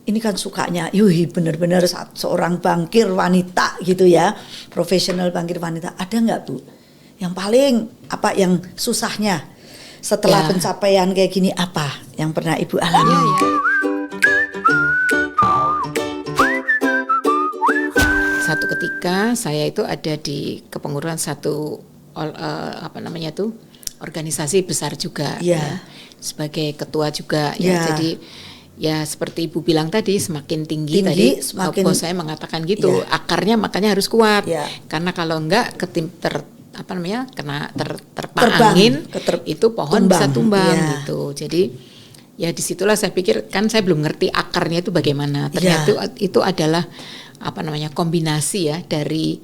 ini kan sukanya, yuhi benar-benar seorang bankir wanita gitu ya, profesional bankir wanita. Ada nggak Bu? Yang paling apa yang susahnya setelah pencapaian kayak gini apa yang pernah Ibu alami? Satu ketika saya itu ada di kepengurusan satu organisasi besar juga ya, sebagai ketua juga ya. Jadi ya seperti Ibu bilang tadi, semakin tinggi tadi bos saya mengatakan gitu, akarnya makanya harus kuat. Karena kalau enggak terpa angin itu pohon bisa tumbang gitu. Jadi ya disitulah saya pikir, kan saya belum ngerti akarnya itu bagaimana. Ternyata itu adalah kombinasi ya dari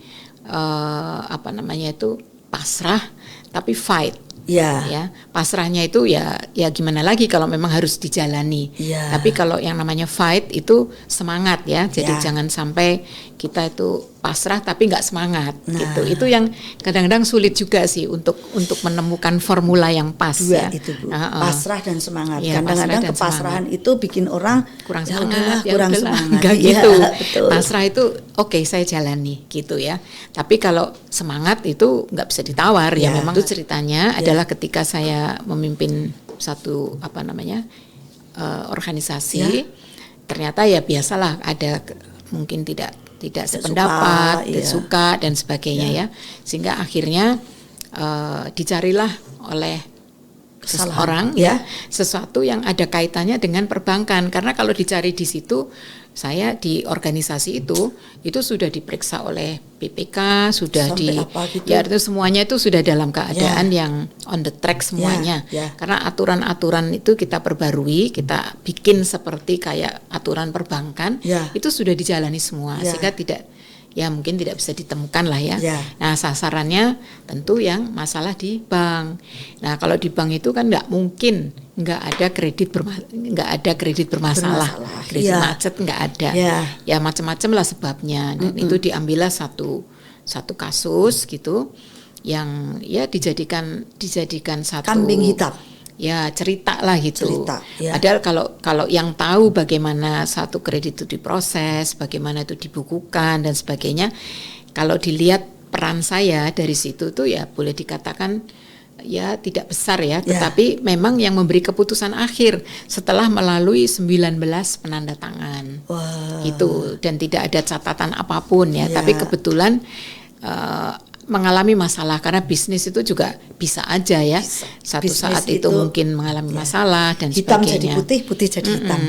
pasrah tapi fight. Ya, pasrahnya itu ya gimana lagi kalau memang harus dijalani. Tapi kalau yang namanya fight itu semangat ya. Jadi jangan sampai kita itu pasrah tapi nggak semangat gitu. Itu yang kadang-kadang sulit juga sih untuk menemukan formula yang pas. Itu Bu. Pasrah dan semangat. Kadang-kadang kepasrahan itu bikin orang kurang semangat, kurang semangat. Enggak gitu. Pasrah itu oke, saya jalani gitu ya. Tapi kalau semangat itu nggak bisa ditawar ya. Memang itu ceritanya adalah ketika saya memimpin satu organisasi, ternyata ya biasalah ada mungkin tidak sependapat, tidak suka dan sebagainya ya. Sehingga akhirnya dicarilah oleh seseorang sesuatu yang ada kaitannya dengan perbankan. Karena kalau dicari di situ, saya di organisasi itu sudah diperiksa oleh BPK, sudah itu semuanya itu sudah dalam keadaan yang on the track semuanya. Karena aturan-aturan itu kita perbarui, kita bikin seperti kayak aturan perbankan, itu sudah dijalani semua, sehingga mungkin tidak bisa ditemukan lah ya. Nah, sasarannya tentu yang masalah di bank. Nah, kalau di bank itu kan nggak mungkin nggak ada kredit bermasalah, kredit macet nggak ada. Ya macam-macam lah sebabnya. Dan itu diambillah satu kasus gitu yang ya dijadikan satu kambing hitam. Ya cerita lah gitu. Padahal kalau yang tahu bagaimana satu kredit itu diproses, bagaimana itu dibukukan dan sebagainya, kalau dilihat peran saya dari situ tuh ya boleh dikatakan ya tidak besar ya, tetapi memang yang memberi keputusan akhir setelah melalui 19 penanda tangan. Gitu, dan tidak ada catatan apapun ya. Tapi kebetulan mengalami masalah karena bisnis itu juga bisa aja ya satu bisnis saat itu mungkin mengalami masalah dan hitam sebagainya. Hitam jadi putih, putih jadi hitam.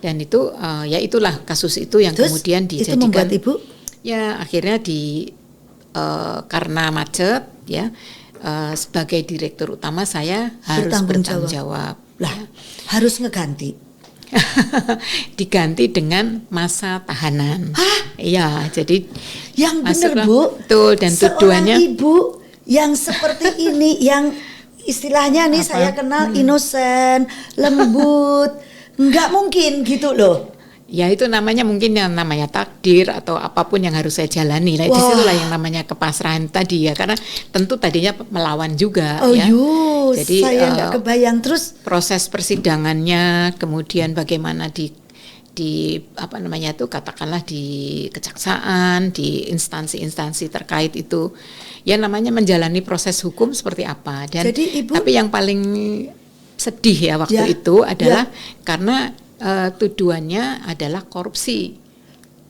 Dan itu ya itulah kasus itu yang terus, kemudian dijadikan. Itu membuat Ibu? Ya akhirnya karena macet ya sebagai direktur utama saya harus bertanggung jawab. Lah harus ngeganti. Diganti dengan masa tahanan. Iya, jadi yang benar Bu. Betul, dan tujuannya Ibu yang seperti ini, yang istilahnya nih saya kenal innocent, lembut, nggak mungkin gitu loh. Ya itu namanya mungkin yang namanya takdir atau apapun yang harus saya jalani. Nah, disitulah yang namanya kepasrahan tadi ya, karena tentu tadinya melawan juga ya. Jadi saya nggak kebayang. Terus proses persidangannya, kemudian bagaimana katakanlah di kejaksaan, di instansi-instansi terkait itu, ya namanya menjalani proses hukum seperti apa. Dan jadi, Ibu, tapi yang paling sedih ya waktu itu adalah karena tuduhannya adalah korupsi.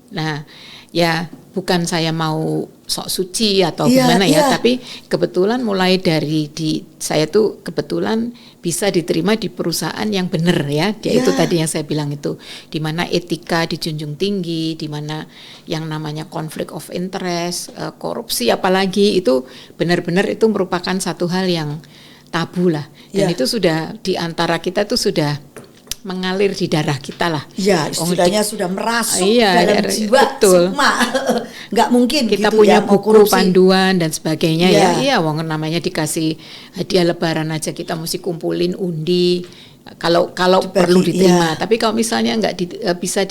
Nah, ya bukan saya mau sok suci atau gimana ya, tapi kebetulan mulai dari saya tuh kebetulan bisa diterima di perusahaan yang benar ya. Itu tadi yang saya bilang itu, di mana etika dijunjung tinggi, di mana yang namanya conflict of interest, korupsi apalagi itu benar-benar itu merupakan satu hal yang tabu lah. Dan itu sudah di antara kita tuh sudah mengalir di darah kita lah. Ya, istilahnya sudah merasuk dalam jiwa. Betul. Nggak mungkin kita gitu punya ya, buku panduan dan sebagainya ya. Iya, wong namanya dikasih hadiah lebaran aja kita mesti kumpulin undi. Kalau perlu diterima. Tapi kalau misalnya nggak bisa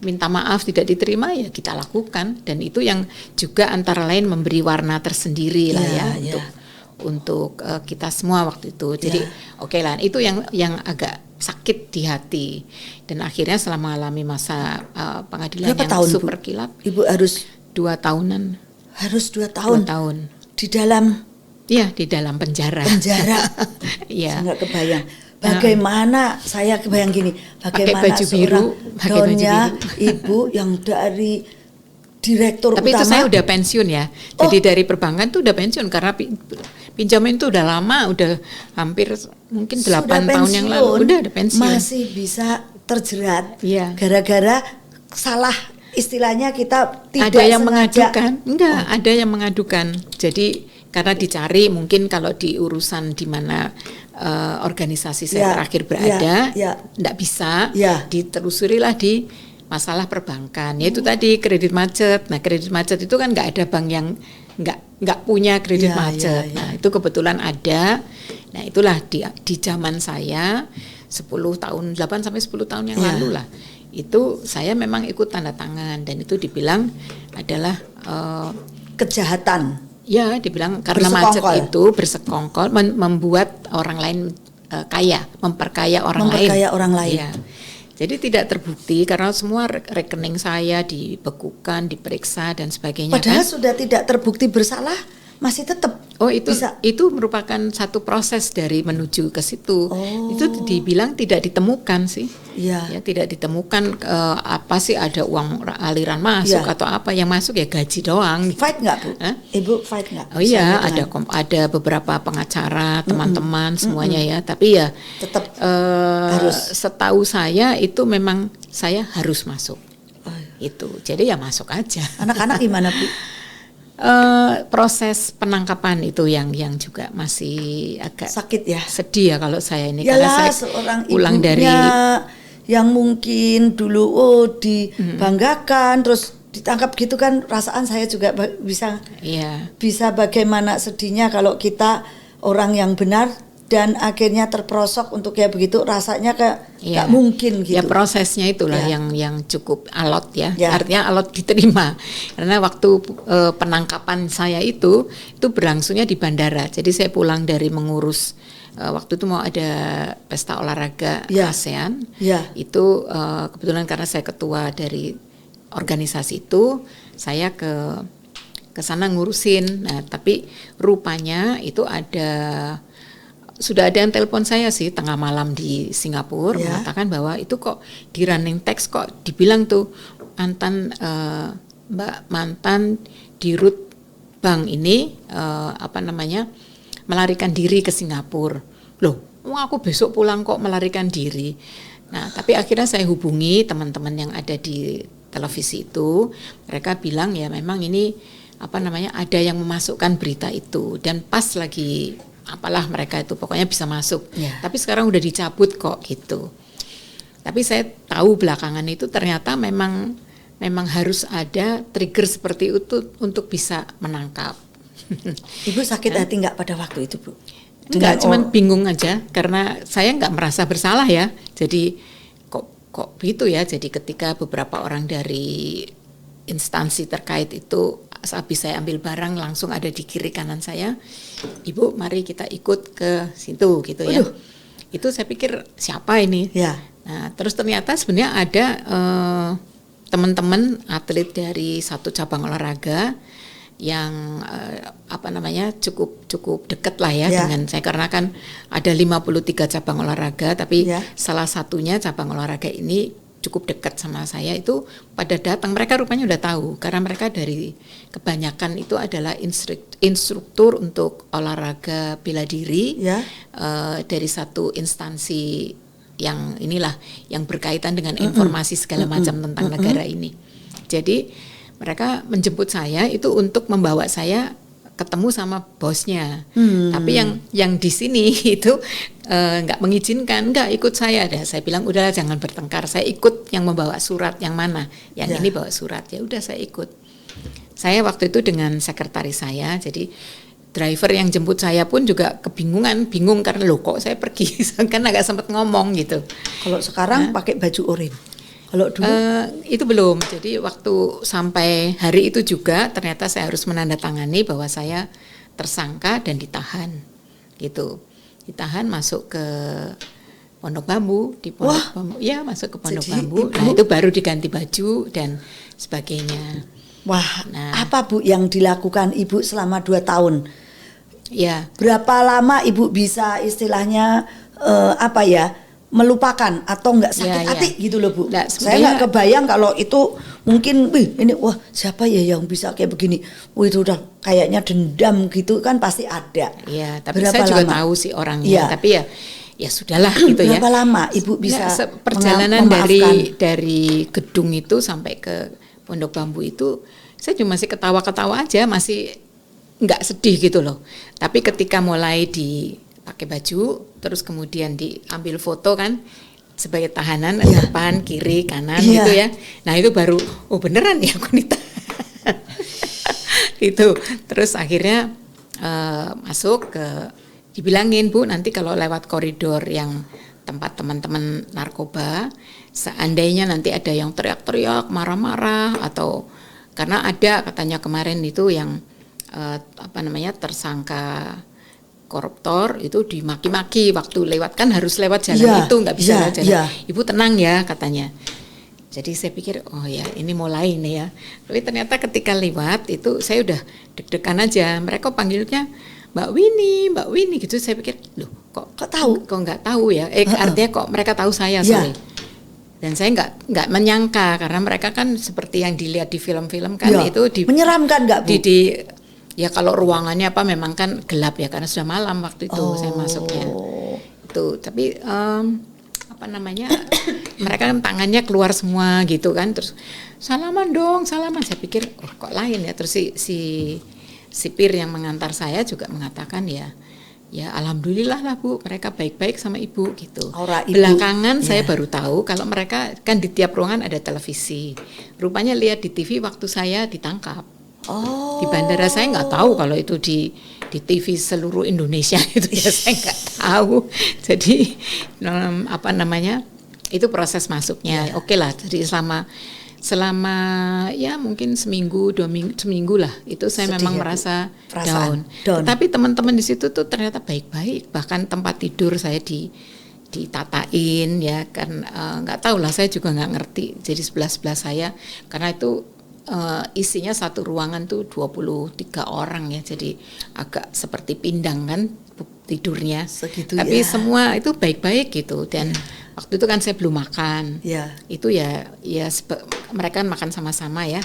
minta maaf tidak diterima ya kita lakukan, dan itu yang juga antara lain memberi warna tersendiri lah untuk kita semua waktu itu. Jadi oke lah, itu yang agak sakit di hati, dan akhirnya setelah mengalami masa pengadilan Berapa yang tahun, super Bu? kilap, Ibu harus 2 tahunan. harus 2 tahun 2 tahun. di dalam Iya, di dalam penjara. penjara. Iya. Saya nggak kebayang. Bagaimana saya kebayang gini, Pakai bagaimana baju biru, pakai baju donya biru. ibu yang dari direktur Tapi utama. itu saya udah pensiun ya. Jadi dari perbankan tuh udah pensiun karena pinjaman itu udah lama, udah hampir mungkin 8 sudah tahun yang lalu udah ada pensiun. Masih bisa terjerat Iya. gara-gara salah, istilahnya kita tidak Ada yang sengaja. mengadukan, enggak, ada yang mengadukan. Jadi karena dicari mungkin kalau di urusan di mana organisasi saya Ya, terakhir berada, ya. enggak bisa, Ya. ditelusurilah di masalah perbankan. Yaitu tadi kredit macet. Nah, kredit macet itu kan enggak ada bank yang enggak punya kredit Ya, macet. ya, ya. Nah, itu kebetulan ada. Nah, itulah di zaman saya 10 tahun, 8 sampai 10 tahun yang Ya. lalu lah. Itu saya memang ikut tanda tangan dan itu dibilang adalah Kejahatan. ya dibilang karena macet Bersekongkol. itu bersekongkol membuat orang lain kaya, memperkaya orang lain. Ya. Jadi tidak terbukti karena semua rekening saya dibekukan, diperiksa dan sebagainya. Padahal kan? sudah tidak terbukti bersalah, masih tetap Oh itu bisa. itu merupakan satu proses dari menuju ke situ. Oh. Itu dibilang tidak ditemukan sih. Iya. Ya tidak ditemukan apa sih ada uang aliran masuk Ya. atau apa yang masuk ya gaji doang. Fight nggak, Bu? Hah? Ibu fight nggak? Oh iya, Misalnya ada beberapa pengacara, teman-teman semuanya ya. Tapi ya Tetap harus. Setahu saya itu memang saya harus masuk. Itu. Jadi ya masuk aja. Anak-anak gimana, Bu? Proses penangkapan itu yang juga masih agak Sakit ya? sedih ya kalau saya ini Yalah, karena saya seorang pulang ibunya dari yang mungkin dulu dibanggakan terus ditangkap gitu kan, perasaan saya juga bisa iya. bagaimana sedihnya kalau kita orang yang benar dan akhirnya terperosok untuk kayak begitu, rasanya kayak nggak mungkin gitu. Ya prosesnya itulah Ya. yang cukup alot ya. Ya. Artinya alot diterima. Karena waktu penangkapan saya itu berlangsungnya di bandara. Jadi saya pulang dari mengurus waktu itu mau ada pesta olahraga Ya. ASEAN. Ya. Itu kebetulan karena saya ketua dari organisasi itu, saya ke sana ngurusin. Nah, tapi rupanya itu sudah ada yang telepon saya sih tengah malam di Singapura mengatakan bahwa itu kok di running text kok dibilang tuh mantan dirut bank ini melarikan diri ke Singapura. Loh, aku besok pulang kok melarikan diri. Nah, tapi akhirnya saya hubungi teman-teman yang ada di televisi itu, mereka bilang ya memang ini ada yang memasukkan berita itu dan pas lagi apalah mereka itu pokoknya bisa masuk. Tapi sekarang udah dicabut kok gitu. Tapi saya tahu belakangan itu ternyata memang harus ada trigger seperti itu untuk bisa menangkap. Ibu sakit hati nggak pada waktu itu, Bu? Enggak, cuman bingung aja karena saya nggak merasa bersalah ya. Jadi kok begitu ya. Jadi ketika beberapa orang dari instansi terkait itu habis saya ambil barang langsung ada di kiri kanan saya, Ibu mari kita ikut ke situ gitu ya. Itu saya pikir siapa ini? Ya. Nah terus ternyata sebenarnya ada teman-teman atlet dari satu cabang olahraga yang cukup dekat lah ya dengan saya karena kan ada 53 cabang olahraga tapi salah satunya cabang olahraga ini cukup dekat sama saya itu pada datang, mereka rupanya udah tahu karena mereka dari kebanyakan itu adalah instruktur untuk olahraga bela diri dari satu instansi yang inilah yang berkaitan dengan informasi segala macam tentang negara ini. Jadi mereka menjemput saya itu untuk membawa saya ketemu sama bosnya. Tapi yang di sini itu nggak mengizinkan, nggak ikut saya. Saya bilang udahlah jangan bertengkar. Saya ikut yang membawa surat yang mana? Yang ini bawa surat. Ya udah saya ikut. Saya waktu itu dengan sekretaris saya. Jadi driver yang jemput saya pun juga bingung karena loh kok saya pergi kan agak sempat ngomong gitu. Kalau sekarang pakai baju oranye. Kalau dulu itu belum. Jadi waktu sampai hari itu juga ternyata saya harus menandatangani bahwa saya tersangka dan ditahan gitu. Ditahan masuk ke Pondok Bambu, di Pondok Wah. Bambu. Ya, masuk ke Pondok Jadi Bambu. Ibu- Nah, itu baru diganti baju dan sebagainya. Wah, Nah. apa Bu yang dilakukan Ibu selama 2 tahun? Ya, Berapa lama Ibu bisa istilahnya melupakan atau nggak sakit Ya, ya. hati gitu loh Bu? Nggak, Saya sebenarnya- nggak kebayang kalau itu mungkin, ini wah siapa ya yang bisa kayak begini? Wih itu udah kayaknya dendam gitu kan pasti ada. ya, tapi Berapa saya juga lama? tahu sih orangnya. Iya. Tapi ya sudahlah gitu ya. Berapa lama Ibu bisa perjalanan memaafkan? dari gedung itu sampai ke Pondok Bambu itu, saya cuma masih ketawa-ketawa aja, masih nggak sedih gitu loh. Tapi ketika mulai dipakai baju, terus kemudian diambil foto kan sebagai tahanan, depan, kiri, kanan Iya. gitu ya. Nah itu baru, oh beneran ya aku ditahan. Itu, terus akhirnya masuk ke, dibilangin Bu nanti kalau lewat koridor yang tempat teman-teman narkoba, seandainya nanti ada yang teriak-teriak, marah-marah atau karena ada katanya kemarin itu yang tersangka koruptor itu dimaki-maki waktu lewat, kan harus lewat jalan Iya, itu, nggak bisa iya, lewat jalan. iya. Ibu tenang ya katanya. Jadi saya pikir oh ya ini mulai nih ya. Tapi ternyata ketika lewat itu saya udah deg-degan aja. Mereka panggilnya Mbak Winnie gitu. Saya pikir loh kok tahu? Kok nggak tahu ya? Artinya kok mereka tahu saya Iya. sorry. Dan saya nggak menyangka karena mereka kan seperti yang dilihat di film-film kan Iya. itu Menyeramkan nggak Bu? Ya kalau ruangannya memang kan gelap ya karena sudah malam waktu itu saya masuknya itu. Tapi mereka kan tangannya keluar semua gitu kan, terus salaman dong, salaman. Saya pikir oh kok lain ya. Terus si sipir yang mengantar saya juga mengatakan ya alhamdulillah lah Bu, mereka baik-baik sama Ibu gitu. Aura Ibu. Belakangan saya Iya. baru tahu kalau mereka kan di tiap ruangan ada televisi. Rupanya lihat di TV waktu saya ditangkap. Oh. Di bandara saya nggak tahu kalau itu di TV seluruh Indonesia itu ya saya nggak tahu. Jadi itu proses masuknya. Oke lah. Jadi selama ya mungkin seminggu lah itu saya Sedih memang ya, Bu? merasa Perasaan down. Tapi teman-teman di situ tuh ternyata baik-baik. Bahkan tempat tidur saya ditatain ya kan, nggak tahu lah, saya juga nggak ngerti. Jadi sebelah saya karena itu isinya satu ruangan tuh 23 orang ya, jadi agak seperti pindang kan tidurnya. Segitu tapi ya. semua itu baik-baik gitu. Dan waktu itu kan saya belum makan. Ya. Itu mereka kan makan sama-sama ya.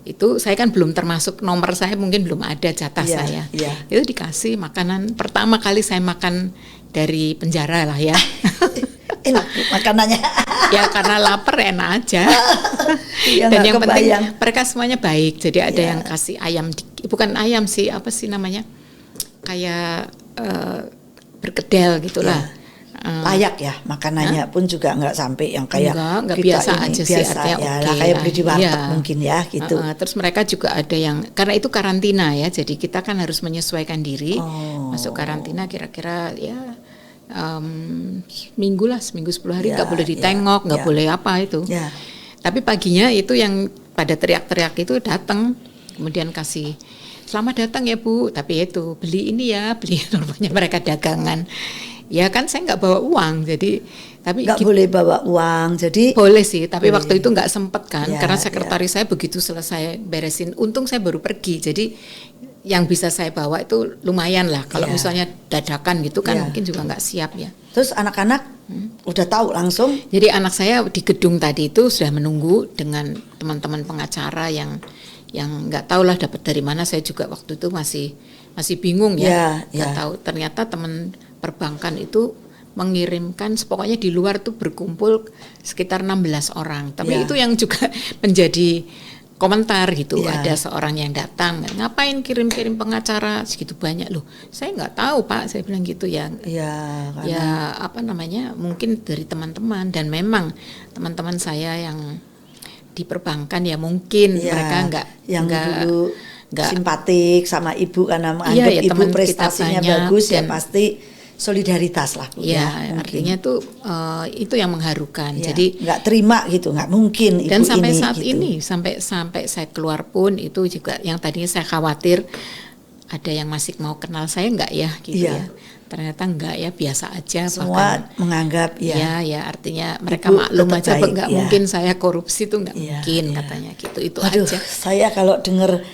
Itu saya kan belum termasuk nomor saya, mungkin belum ada jatah Iya, saya. iya. Itu dikasih makanan pertama kali saya makan dari penjara lah ya. Enak Bu, makanannya. Ya karena lapar enak aja. Ya, Dan nggak yang penting kebayang. mereka semuanya baik. Jadi ada Ya. yang kasih ayam, bukan ayam sih, apa sih namanya? Kayak berkedel gitulah. Layak ya makanannya pun juga nggak sampai yang kayak Enggak kita biasa ini, aja sih, biasa artinya ya oke lah, kayak lah. beli di warteg Iya. mungkin ya gitu. Terus mereka juga ada yang, karena itu karantina ya, jadi kita kan harus menyesuaikan diri. Oh. Masuk karantina kira-kira ya seminggu 10 hari, Ya, nggak boleh ditengok, nggak ya. boleh apa itu. Ya. Tapi paginya itu yang pada teriak-teriak itu datang, kemudian kasih selamat datang ya Bu, tapi itu beli ini ya, beli rupanya mereka dagangan. Ya kan saya nggak bawa uang, jadi tapi Nggak boleh bawa uang, jadi boleh sih, tapi Boleh. waktu itu nggak sempet kan, Ya, karena sekretaris saya begitu selesai beresin, untung saya baru pergi, jadi yang bisa saya bawa itu lumayan lah. Kalau Ya. misalnya dadakan gitu kan Ya. mungkin juga nggak siap ya. terus anak-anak udah tahu langsung. Jadi anak saya di gedung tadi itu sudah menunggu dengan teman-teman pengacara yang nggak tahu lah dapat dari mana. Saya juga waktu itu masih bingung ya, nggak tahu. Ternyata teman perbankan itu mengirimkan, pokoknya di luar tuh berkumpul sekitar 16 orang. Tapi itu yang juga menjadi komentar gitu. Ada seorang yang datang, ngapain kirim-kirim pengacara segitu banyak loh. Saya nggak tahu Pak, saya bilang gitu ya. Ya apa namanya, mungkin dari teman-teman, dan memang teman-teman saya yang di perbankan ya mungkin mereka dulu simpatik sama ibu karena menganggap ya, ibu prestasinya bagus ya pasti solidaritas lah Bu, ya artinya tuh itu yang mengharukan. Ya, jadi nggak terima gitu, nggak mungkin ibu dan sampai ini, saat gitu. ini sampai saya keluar pun itu juga yang tadinya saya khawatir ada yang masih mau kenal saya nggak ya gitu ya. ternyata enggak ya, biasa aja. Semua bahkan menganggap ya artinya mereka Ibu maklum aja, baik, enggak ya. mungkin saya korupsi tuh, enggak Iya, mungkin iya. katanya gitu. Itu Aduh, aja. saya kalau dengar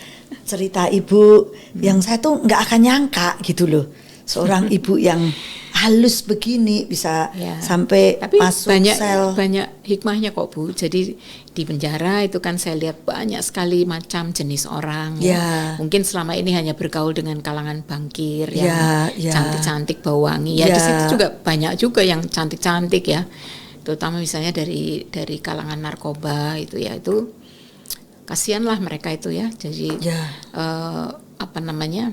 cerita ibu yang saya tuh nggak akan nyangka gitu loh, seorang ibu yang halus begini bisa Ya. sampai Tapi masuk sel. banyak hikmahnya kok Bu. Jadi di penjara itu kan saya lihat banyak sekali macam jenis orang ya. Ya. Mungkin selama ini hanya bergaul dengan kalangan bankir Ya, yang ya. cantik-cantik, bau wangi. Ya, Ya. di situ juga banyak juga yang cantik-cantik ya. Terutama misalnya dari kalangan narkoba itu ya, itu kasihanlah mereka itu ya. Jadi Ya. apa namanya?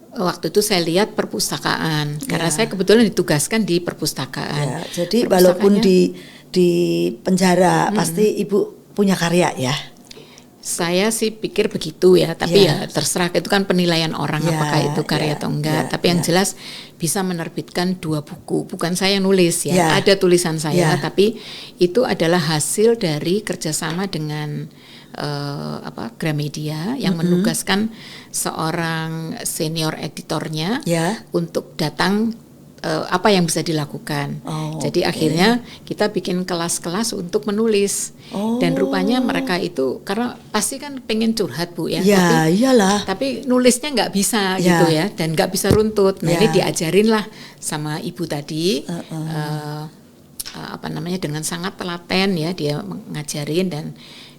Waktu itu saya lihat perpustakaan, karena Ya. saya kebetulan ditugaskan di perpustakaan. Ya, jadi walaupun di penjara pasti ibu punya karya ya. Saya sih pikir begitu ya, tapi Ya. ya terserah, itu kan penilaian orang Ya, apakah itu karya ya, atau enggak. ya, Tapi yang ya. jelas bisa menerbitkan 2 buku, bukan saya yang nulis ya, Ya. ada tulisan saya, Ya. tapi itu adalah hasil dari kerjasama dengan Gramedia yang menugaskan seorang senior editornya Ya. untuk datang apa yang bisa dilakukan. Oh, Jadi oke. akhirnya kita bikin kelas-kelas untuk menulis. Dan rupanya mereka itu karena pasti kan pengen curhat Bu ya, Ya, iyalah. tapi nulisnya nggak bisa Ya. gitu ya, dan nggak bisa runtut. Nah Ya. ini diajarin lah sama ibu tadi, apa namanya, dengan sangat telaten ya, dia ngajarin dan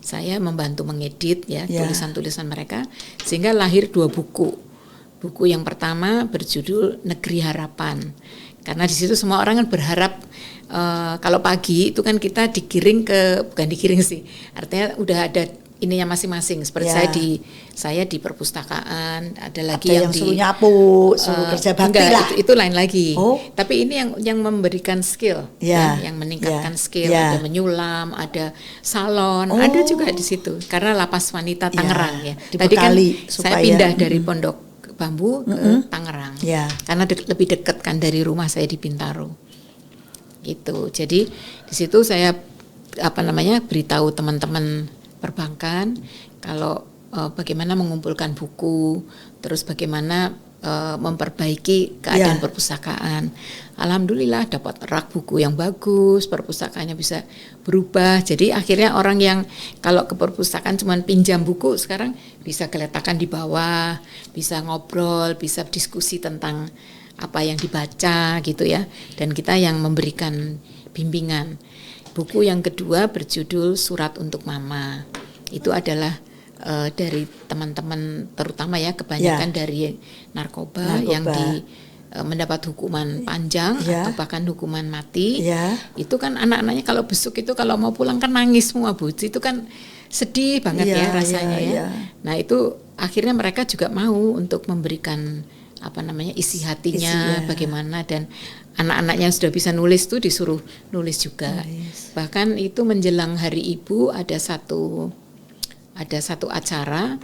saya membantu mengedit ya, Ya. tulisan-tulisan mereka, sehingga lahir 2 buku. Buku yang pertama berjudul Negeri Harapan, karena di situ semua orang kan berharap kalau pagi itu kan kita bukan digiring sih, artinya udah ada ininya masing-masing. Seperti Ya. saya di perpustakaan, ada lagi Ada yang suruh nyapu, suruh kerja bakti enggak, lah. itu lain lagi. Oh. Tapi ini yang memberikan skill, Ya. yang meningkatkan Ya. skill. Ya. Ada menyulam, ada salon, Oh. ada juga di situ. Karena Lapas Wanita Tangerang ya. Tadi kan dibekali saya supaya- pindah dari Pondok Bambu ke Tangerang, Ya. karena lebih dekat kan dari rumah saya di Bintaro. Gitu. Jadi di situ saya beritahu teman-teman perbankan kalau bagaimana mengumpulkan buku, terus bagaimana memperbaiki keadaan Ya. perpustakaan. Alhamdulillah dapat rak buku yang bagus, perpustakaannya bisa berubah. Jadi akhirnya orang yang kalau ke perpustakaan cuma pinjam buku, sekarang bisa geletakan di bawah, bisa ngobrol, bisa diskusi tentang apa yang dibaca gitu ya. Dan kita yang memberikan bimbingan. Buku yang kedua berjudul Surat untuk Mama. Itu adalah dari teman-teman, terutama ya kebanyakan dari narkoba yang mendapat hukuman panjang atau bahkan hukuman mati. Itu kan anak-anaknya kalau besuk itu kalau mau pulang kan nangis semua Bu. Itu kan sedih banget ya rasanya ya. Nah itu akhirnya mereka juga mau untuk memberikan isi hatinya bagaimana, dan anak-anaknya yang sudah bisa nulis tuh disuruh nulis juga. Bahkan itu menjelang Hari Ibu ada satu acara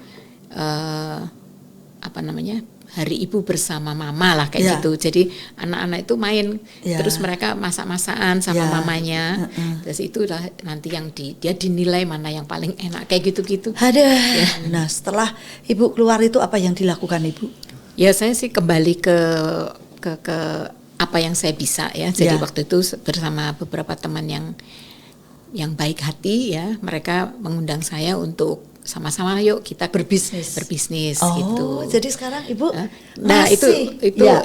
Hari Ibu bersama Mama lah kayak gitu. Jadi anak-anak itu main, terus mereka masak-masakan sama mamanya. Terus itulah nanti yang dia dinilai mana yang paling enak kayak gitu-gitu. Nah setelah Ibu keluar itu apa yang dilakukan Ibu? Ya saya sih kembali ke apa yang saya bisa ya. Jadi waktu itu bersama beberapa teman yang baik hati ya, mereka mengundang saya untuk sama-sama yuk kita berbisnis gitu. Jadi sekarang Ibu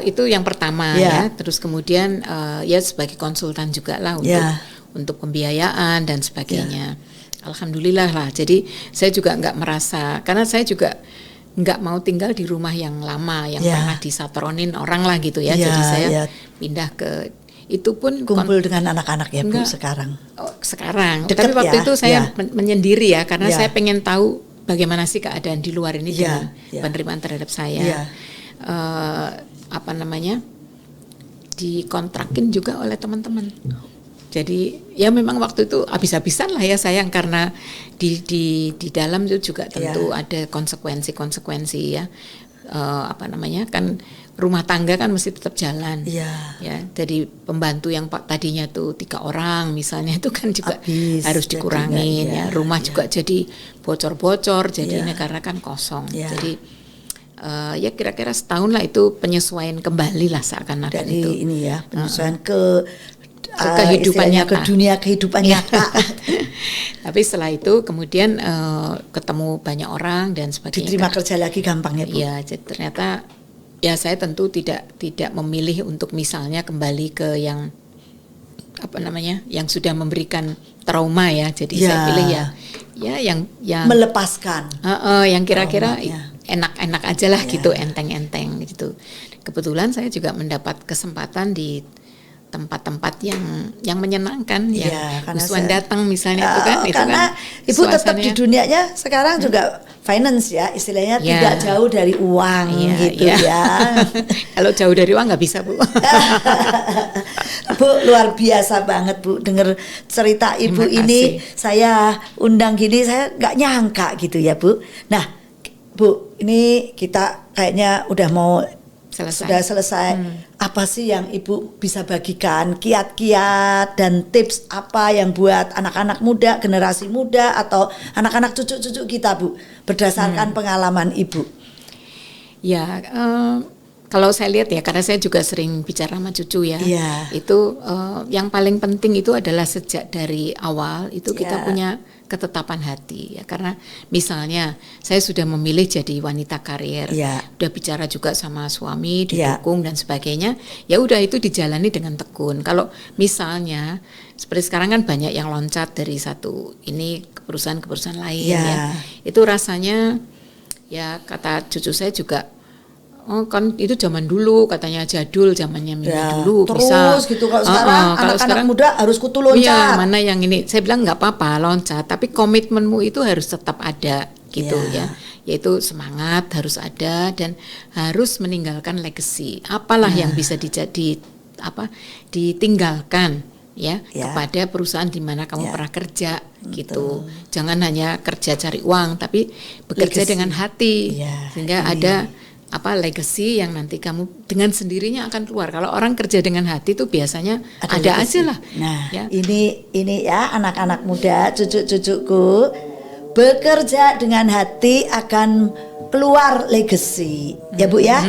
itu yang pertama ya. Terus kemudian ya sebagai konsultan juga lah untuk pembiayaan dan sebagainya. Alhamdulillah lah. Jadi saya juga nggak merasa, karena saya juga nggak mau tinggal di rumah yang lama yang pernah disatronin orang lah gitu ya. Jadi saya pindah ke itu pun kumpul dengan anak-anak ya Bu sekarang. Sekarang. Deket tapi waktu itu saya menyendiri ya, karena saya pengen tahu bagaimana sih keadaan di luar ini dengan penerimaan terhadap saya. Dikontrakin juga oleh teman-teman. Jadi ya memang waktu itu habis-habisan lah ya sayang, karena di dalam itu juga tentu ada konsekuensi ya. Kan rumah tangga kan mesti tetap jalan. Ya, dari pembantu yang tadinya tuh 3 orang misalnya itu kan juga harus dikurangin ya. Rumah juga jadi bocor-bocor jadinya karena kan kosong. Jadi ya kira-kira setahun lah itu penyesuaian kembali lah seakan-akan dari itu. ini ya, penyesuaian ke kehidupan nyata, ke dunia kehidupan nyata. Tapi setelah itu kemudian ketemu banyak orang dan sebagainya. Diterima kerja lagi gampang ya Bu? Iya, jadi ternyata ya saya tentu tidak memilih untuk misalnya kembali ke yang yang sudah memberikan trauma ya. Jadi saya pilih ya yang melepaskan. Yang kira-kira enak-enak aja lah gitu, enteng-enteng gitu. Kebetulan saya juga mendapat kesempatan di tempat-tempat yang menyenangkan, yang Uswan datang misalnya itu kan Ibu tetap di dunianya sekarang juga finance ya, istilahnya tidak jauh dari uang gitu ya. Kalau jauh dari uang nggak bisa Bu. Bu luar biasa banget Bu, dengar cerita Ibu ini saya undang gini saya nggak nyangka gitu ya Bu. Nah Bu, ini kita kayaknya udah mau sudah selesai. Apa sih yang Ibu bisa bagikan, kiat-kiat dan tips apa yang buat anak-anak muda, generasi muda atau anak-anak cucu-cucu kita Bu, berdasarkan pengalaman Ibu? Ya, kalau saya lihat ya, karena saya juga sering bicara sama cucu ya, itu yang paling penting itu adalah sejak dari awal itu kita punya ketetapan hati ya, karena misalnya saya sudah memilih jadi wanita karir, udah bicara juga sama suami, didukung dan sebagainya, ya udah itu dijalani dengan tekun. Kalau misalnya seperti sekarang kan banyak yang loncat dari satu ini ke perusahaan lain ya, itu rasanya ya kata cucu saya juga, oh kan itu zaman dulu katanya jadul, zamannya Mimi dulu terus bisa. Gitu kalau sekarang anak-anak muda harus kutu loncat. Iya, mana yang ini? Saya bilang nggak apa-apa loncat, tapi komitmenmu itu harus tetap ada gitu ya. Yaitu semangat harus ada dan harus meninggalkan legacy. Apalah yang bisa ditinggalkan ya kepada perusahaan di mana kamu pernah kerja gitu. Jangan hanya kerja cari uang, tapi bekerja dengan hati sehingga ada legacy yang nanti kamu dengan sendirinya akan keluar. Kalau orang kerja dengan hati itu biasanya ada aja lah. Nah, ini ya anak-anak muda, cucu-cucuku, bekerja dengan hati akan keluar legacy. Ya Bu ya.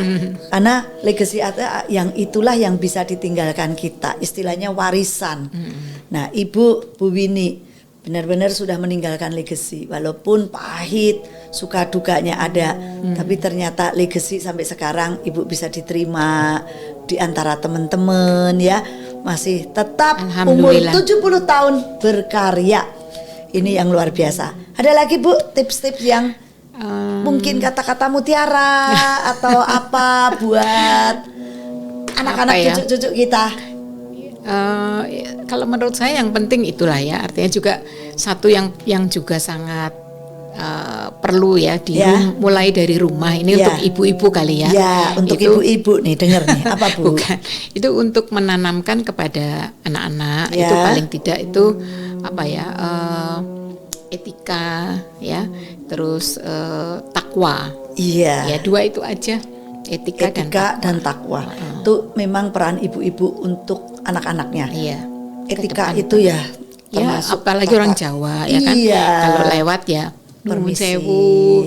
Karena legacy yang itulah yang bisa ditinggalkan kita, istilahnya warisan. Nah, Bu Winnie benar-benar sudah meninggalkan legacy, walaupun pahit, suka dukanya ada, tapi ternyata legacy sampai sekarang Ibu bisa diterima di antara teman-teman ya, masih tetap umur 70 tahun berkarya. Ini yang luar biasa. Ada lagi Bu tips-tips yang mungkin kata-kata mutiara atau apa buat anak-anak cucu-cucu kita? Kalau menurut saya yang penting itulah ya, artinya juga satu yang juga sangat perlu ya mulai dari rumah ini untuk ibu-ibu kali ya. Ya, untuk ibu-ibu nih dengar nih apa Bu? Bukan, itu untuk menanamkan kepada anak-anak itu paling tidak itu etika ya, terus takwa. Ya dua itu aja. Etika dan takwa. Itu memang peran ibu-ibu untuk anak-anaknya. Iya. Etika itu ya termasuk apalagi orang Jawa ya kan. Kalau lewat ya permisi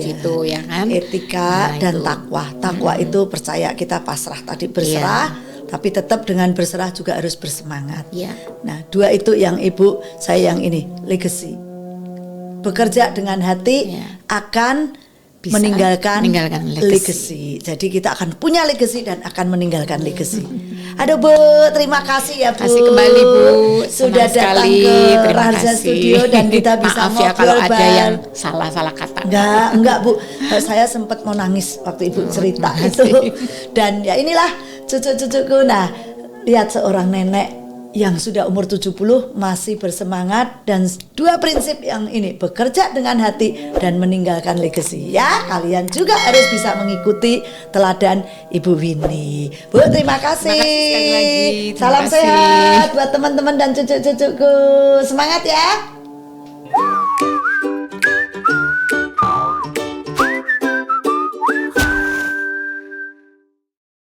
gitu ya kan. Etika dan takwa. Takwa itu percaya kita pasrah tadi berserah, tapi tetap dengan berserah juga harus bersemangat. Nah, dua itu yang Ibu saya yang ini legacy. Bekerja dengan hati akan meninggalkan legacy. Jadi kita akan punya legacy dan akan meninggalkan legacy. Aduh Bu, terima kasih ya Bu. Kasih kembali Bu. Sudah datang ke Raharja Studio dan kita bisa ngobrol ya kalau ada yang salah kata. Enggak Bu. Saya sempat mau nangis waktu Ibu cerita itu. Dan ya inilah cucu-cucuku. Nah, lihat seorang nenek yang sudah umur 70 masih bersemangat dan dua prinsip yang ini, bekerja dengan hati dan meninggalkan legacy. Ya, kalian juga harus bisa mengikuti teladan Ibu Winnie. Bu, terima kasih. Terima kasih sekali lagi. Salam sehat buat teman-teman dan cucu-cucuku. Semangat ya.